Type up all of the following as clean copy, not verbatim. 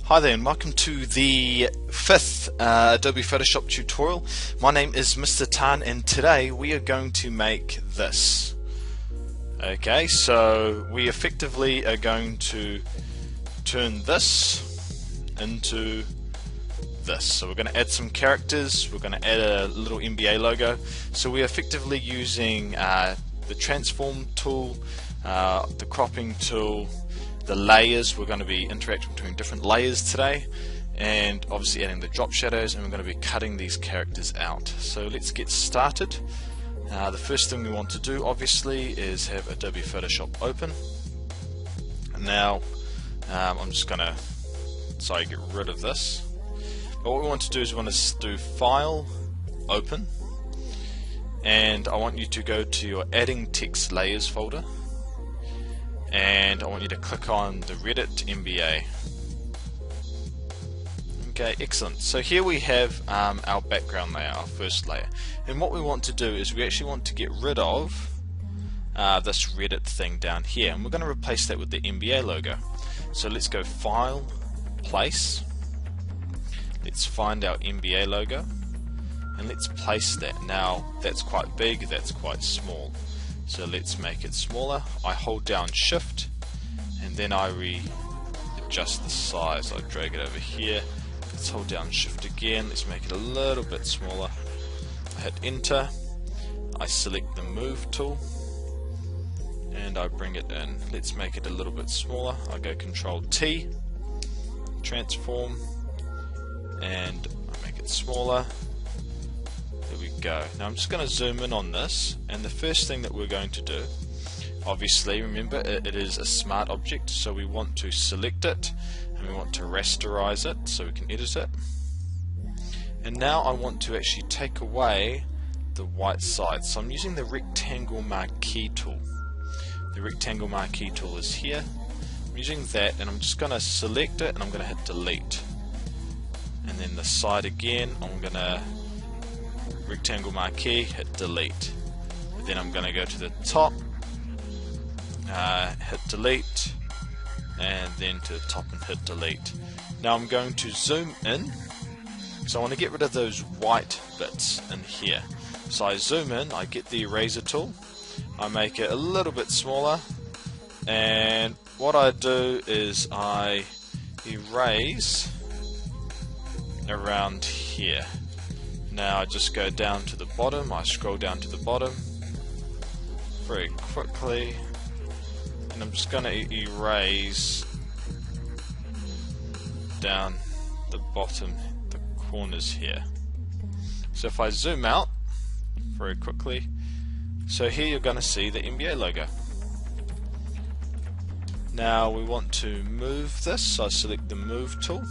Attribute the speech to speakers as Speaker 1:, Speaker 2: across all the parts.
Speaker 1: Hi there and welcome to the fifth Adobe Photoshop tutorial. My name is Mr. Tan and today we are going to make this. Okay, so we effectively are going to turn this into this. So we're going to add some characters, we're going to add a little NBA logo. So we're effectively using the transform tool, the cropping tool, the layers. We're going to be interacting between different layers today, and obviously adding the drop shadows, and we're going to be cutting these characters out. So let's get started. The first thing we want to do obviously is have Adobe Photoshop open. Now I'm just going to get rid of this, but what we want to do is we want to do File, Open, and I want you to go to your Adding Text Layers folder, and I want you to click on the Reddit NBA. Okay, excellent. So here we have our background layer, our first layer, and what we want to do is we actually want to get rid of this Reddit thing down here, and we're going to replace that with the NBA logo. So let's go File, Place, let's find our NBA logo, and let's place that. Now that's quite big, that's quite small. So let's make it smaller. I hold down Shift and then I readjust the size. I drag it over here. Let's hold down Shift again. Let's make it a little bit smaller. I hit Enter. I select the Move tool and I bring it in. Let's make it a little bit smaller. I go Control T, Transform, and I make it smaller. There we go. Now I'm just going to zoom in on this, and the first thing that we're going to do, obviously remember it is a smart object, so we want to select it and we want to rasterize it so we can edit it. And now I want to actually take away the white side, so I'm using the rectangle marquee tool. The rectangle marquee tool is here. I'm using that and I'm just going to select it and I'm going to hit delete, and then the side again I'm going to rectangle marquee, hit delete. Then I'm going to go to the top, hit delete, and then to the top and hit delete. Now I'm going to zoom in, so I want to get rid of those white bits in here. So I zoom in, I get the eraser tool, I make it a little bit smaller, and what I do is I erase around here. Now I just go down to the bottom, I scroll down to the bottom very quickly, and I'm just going to erase down the bottom, the corners here. So if I zoom out very quickly, so here you're going to see the NBA logo. Now we want to move this, so I select the Move tool,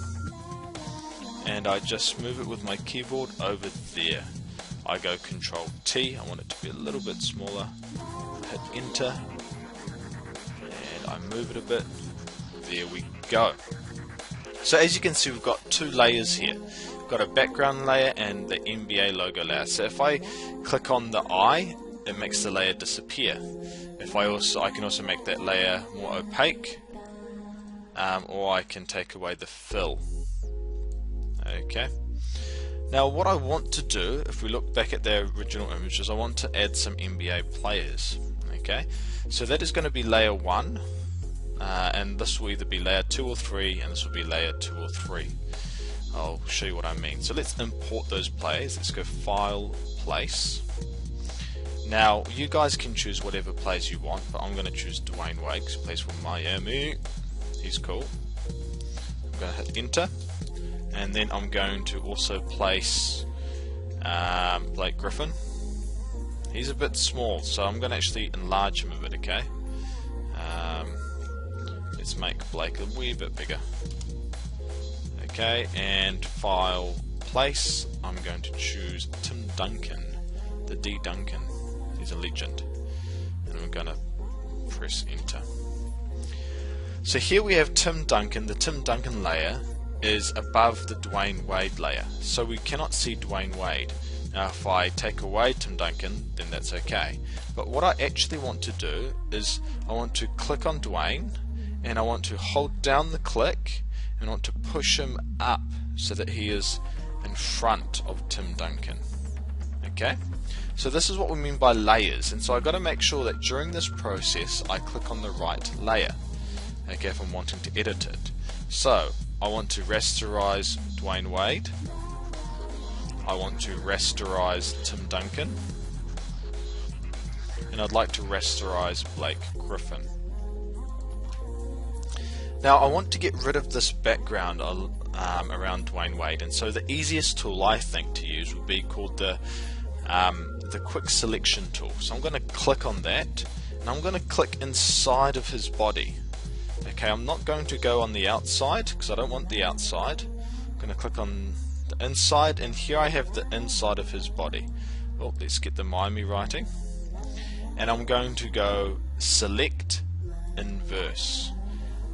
Speaker 1: and I just move it with my keyboard over there. I go Control T, I want it to be a little bit smaller, hit Enter, and I move it a bit. There we go. So as you can see, we've got two layers here. We've got a background layer and the NBA logo layer. So if I click on the eye, it makes the layer disappear. I can also make that layer more opaque, or I can take away the fill. Okay. Now what I want to do, if we look back at the original images, I want to add some NBA players. Okay, so that is going to be layer 1, and this will either be layer 2 or 3, and this will be layer 2 or 3. I'll show you what I mean. So let's import those players. Let's go File, Place. Now you guys can choose whatever players you want, but I'm going to choose Dwayne Wade because he plays for Miami. He's cool. I'm going to hit Enter. And then I'm going to also place Blake Griffin. He's a bit small, so I'm going to actually enlarge him a bit, okay? Let's make Blake a wee bit bigger. Okay, and File, Place, I'm going to choose Tim Duncan, the D Duncan. He's a legend. And I'm going to press Enter. So here we have Tim Duncan. The Tim Duncan layer is above the Dwayne Wade layer, so we cannot see Dwayne Wade. Now if I take away Tim Duncan, then that's okay, but what I actually want to do is I want to click on Dwayne and I want to hold down the click and I want to push him up so that he is in front of Tim Duncan. Okay, so this is what we mean by layers, and so I've got to make sure that during this process I click on the right layer, okay, if I'm wanting to edit it. So I want to rasterize Dwayne Wade, I want to rasterize Tim Duncan, and I'd like to rasterize Blake Griffin. Now I want to get rid of this background around Dwayne Wade, and so the easiest tool I think to use would be called the quick selection tool. So I'm going to click on that, and I'm going to click inside of his body. Okay, I'm not going to go on the outside because I don't want the outside. I'm going to click on the inside, and here I have the inside of his body. Well, let's get the Miami writing, and I'm going to go select inverse,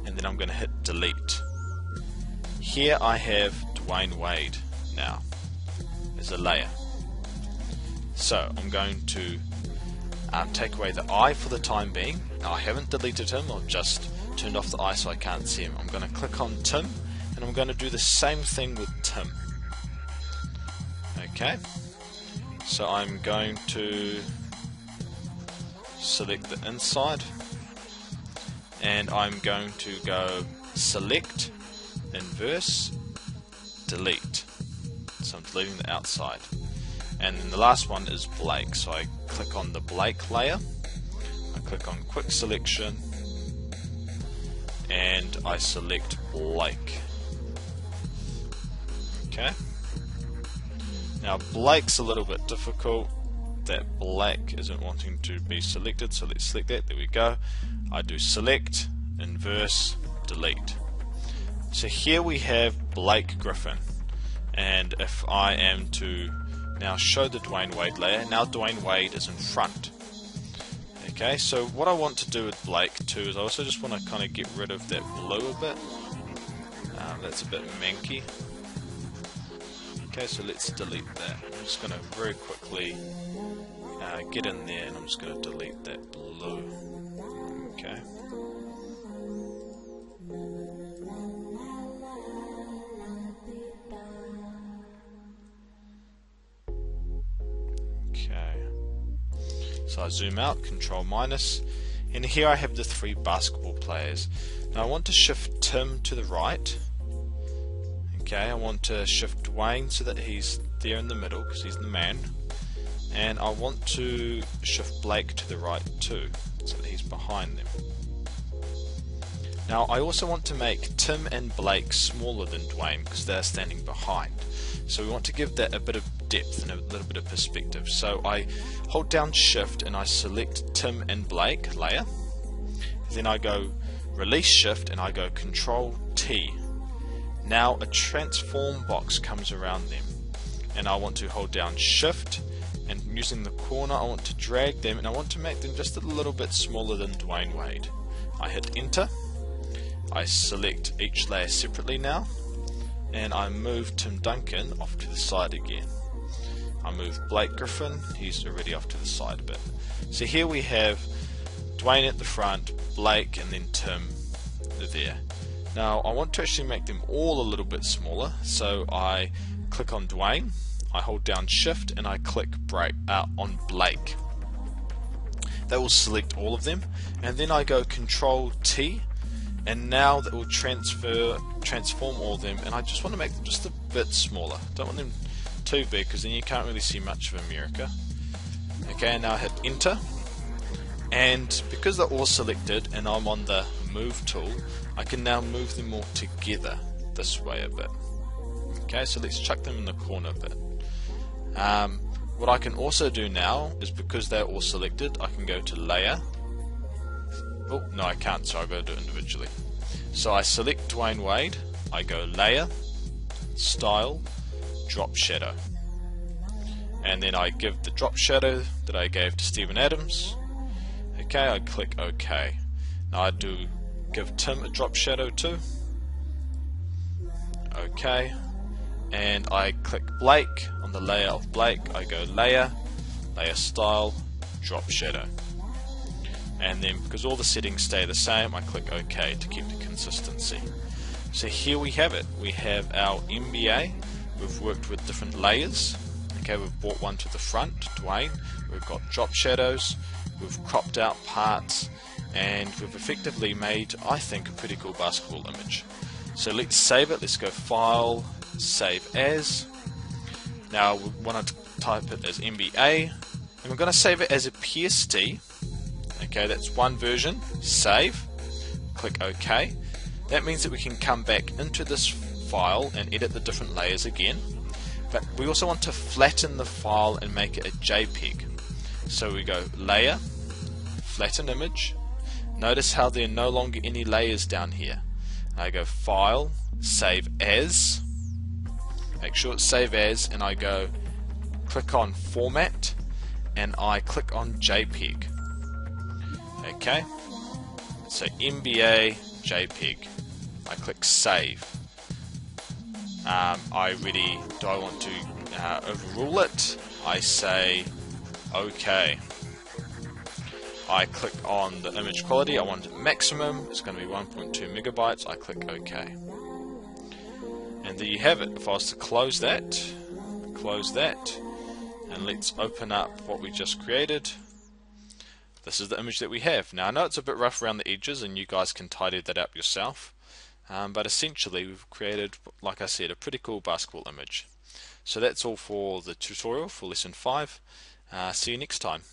Speaker 1: and then I'm going to hit delete. Here I have Dwayne Wade now as a layer. So I'm going to take away the eye for the time being. Now I haven't deleted him, I've just turned off the eye so I can't see him. I'm going to click on Tim, and I'm going to do the same thing with Tim. Okay, so I'm going to select the inside, and I'm going to go select inverse delete. So I'm deleting the outside. And then the last one is Blake, so I click on the Blake layer, I click on quick selection, and I select Blake. Okay, now Blake's a little bit difficult, that black isn't wanting to be selected, so let's select that. There we go. I do select inverse delete. So here we have Blake Griffin, and if I am to now show the Dwayne Wade layer, now Dwayne Wade is in front. Okay, so what I want to do with Blake too is I also just want to kind of get rid of that blue a bit. That's a bit manky. Okay, so let's delete that. I'm just going to very quickly get in there, and I'm just going to delete that blue. Okay. So I zoom out, Control minus, and here I have the 3 basketball players. Now I want to shift Tim to the right. Okay, I want to shift Dwayne so that he's there in the middle because he's the man. And I want to shift Blake to the right too, so that he's behind them. Now I also want to make Tim and Blake smaller than Dwayne because they're standing behind. So we want to give that a bit of depth and a little bit of perspective. So I hold down shift and I select Tim and Blake layer. Then I go release shift and I go Control T. Now a transform box comes around them, and I want to hold down shift, and using the corner I want to drag them, and I want to make them just a little bit smaller than Dwayne Wade. I hit enter, I select each layer separately now, and I move Tim Duncan off to the side again. I move Blake Griffin, he's already off to the side a bit. So here we have Dwayne at the front, Blake, and then Tim there. Now I want to actually make them all a little bit smaller, so I click on Dwayne, I hold down shift, and I click on Blake. That will select all of them, and then I go Control T, and now that will transform all of them, and I just want to make them just a bit smaller. Don't want them too big because then you can't really see much of America. Okay, now I hit enter, and because they're all selected and I'm on the move tool, I can now move them all together this way a bit. Okay, so let's chuck them in the corner a bit. What I can also do now is, because they're all selected, I can go to layer. Oh, no I can't, so I've got to do it individually. So I select Dwayne Wade, I go layer, style, drop shadow. And then I give the drop shadow that I gave to Steven Adams. Okay, I click OK. Now I do give Tim a drop shadow too. Okay. And I click Blake on the layer of Blake. I go layer, layer style, drop shadow. And then because all the settings stay the same, I click OK to keep the consistency. So here we have it. We have our NBA. We've worked with different layers. Okay, we've brought one to the front, Dwayne. We've got drop shadows. We've cropped out parts, and we've effectively made, I think, a pretty cool basketball image. So let's save it. Let's go File, Save As. Now we want to type it as NBA, and we're going to save it as a PSD. Okay, that's one version. Save. Click OK. That means that we can come back into this file and edit the different layers again. But we also want to flatten the file and make it a JPEG. So we go Layer, Flatten Image. Notice how there are no longer any layers down here. I go File, Save As. Make sure it's Save As, and I go click on Format, and I click on JPEG. Okay, so NBA JPEG. I click Save. Do I want to overrule it? I say OK. I click on the image quality. I want it maximum. It's going to be 1.2 megabytes. I click OK. And there you have it. If I was to close that, and let's open up what we just created. This is the image that we have. Now I know it's a bit rough around the edges, and you guys can tidy that up yourself. But essentially we've created, like I said, a pretty cool basketball image. So that's all for the tutorial for lesson 5. See you next time.